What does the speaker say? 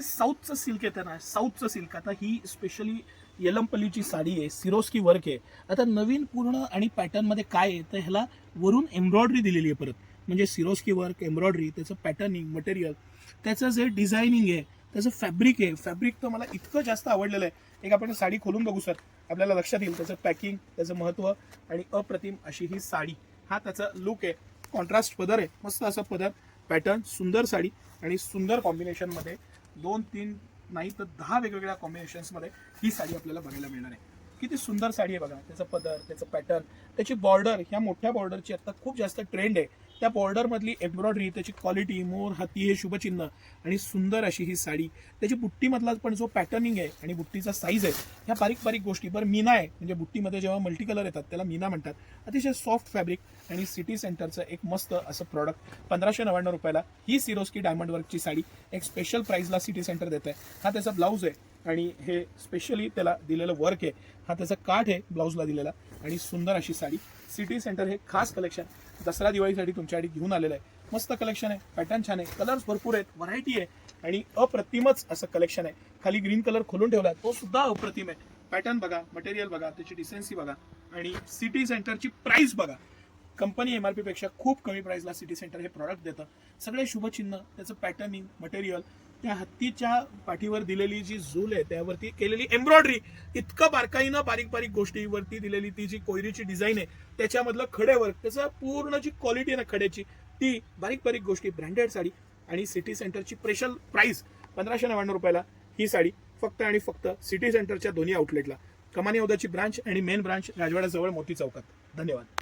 साऊथचं silk येतं ना, साऊथचं silk. आता ही स्पेशली येलंपल्लीची साडी आहे, सिरोस्की वर्क आहे. आता नवीन पूर्ण आणि पॅटर्नमध्ये काय आहे तर ह्याला वरून एम्ब्रॉयडरी दिलेली आहे परत. म्हणजे सिरोस्की वर्क, एम्ब्रॉयडरी, त्याचं पॅटर्निंग, मटेरियल, त्याचं जे डिझायनिंग आहे, त्याचं फॅब्रिक आहे. फॅब्रिक तर मला इतकं जास्त आवडलेलं आहे. एक आपण साडी खोलून बघू सर, आपल्याला लक्षात येईल त्याचं पॅकिंग, त्याचं महत्त्व. आणि अप्रतिम अशी ही साडी, हा त्याचा लुक आहे. कॉन्ट्रास्ट पदर आहे, मस्त असा पदर, पॅटर्न, सुंदर साडी आणि सुंदर कॉम्बिनेशनमध्ये 2-3 नाही तर 10 वेगवेगळ्या कॉम्बिनेशन्समध्ये ही साडी आपल्याला बघायला मिळणार आहे. किती सुंदर साडी आहे बघा. त्याचं पदर, त्याचं पॅटर्न, त्याची बॉर्डर, ह्या मोठ्या बॉर्डरची आता खूप जास्त ट्रेंड आहे. त्या बॉर्डरमधली एम्ब्रॉयडरी, त्याची क्वालिटी, मोर, हाती हे शुभचिन्ह आणि सुंदर अशी ही साडी. त्याची बुट्टीमधला पण जो पॅटर्निंग आहे आणि बुट्टीचा साईज आहे, ह्या बारीक बारीक गोष्टी. बरं मीना आहे, म्हणजे बुट्टीमध्ये जेव्हा मल्टी कलर येतात त्याला मीना म्हणतात. अतिशय सॉफ्ट फॅब्रिक आणि सिटी सेंटरचं एक मस्त असं प्रॉडक्ट. 1599 रुपयाला ही सिरोस्की डायमंड वर्कची साडी एक स्पेशल प्राईजला सिटी सेंटर देत आहे. हा त्याचा ब्लाऊज आहे आणि हे स्पेशली त्याला दिलेलं वर्क आहे. हा त्याचा काठ आहे ब्लाऊजला दिलेला आणि सुंदर अशी साडी. सिटी सेंटर हे खास कलेक्शन दसरा दिवाळीसाठी तुमच्यासाठी घेऊन आलेलं आहे. मस्त कलेक्शन आहे, पॅटर्न छान आहे, कलर्स भरपूर आहेत, व्हरायटी आहे आणि अप्रतिमच असं कलेक्शन आहे. खाली ग्रीन कलर खोलून ठेवला तो सुद्धा अप्रतिम आहे. पॅटर्न बघा, मटेरियल बघा, त्याची डिसेन्सी बघा आणि सिटी सेंटरची प्राइस बघा. कंपनी एमआरपी पेक्षा खूप कमी प्राइसला सिटी सेंटर हे प्रॉडक्ट देतं. सगळे शुभचिन्ह, त्याचं पॅटर्निंग, मटेरियल, त्या हत्तीच्या पाठीवर दिलेली जी झूल आहे त्यावरती केलेली एम्ब्रॉयडरी, इतकं बारकाईनं बारीक बारीक गोष्टीवरती दिलेली ती जी कोयरीची डिझाईन आहे, त्याच्यामधलं खड्यावर त्याचं पूर्ण जी क्वालिटी आहे ना खड्याची, ती बारीक बारीक गोष्टी. ब्रँडेड साडी आणि सिटी सेंटरची स्पेशल प्राइस 1599 रुपयाला ही साडी फक्त आणि फक्त सिटी सेंटरच्या दोन्ही आउटलेटला. कमानी औदाची ब्रांच आणि मेन ब्रांच राजवाड्याजवळ मोती चौकात. धन्यवाद.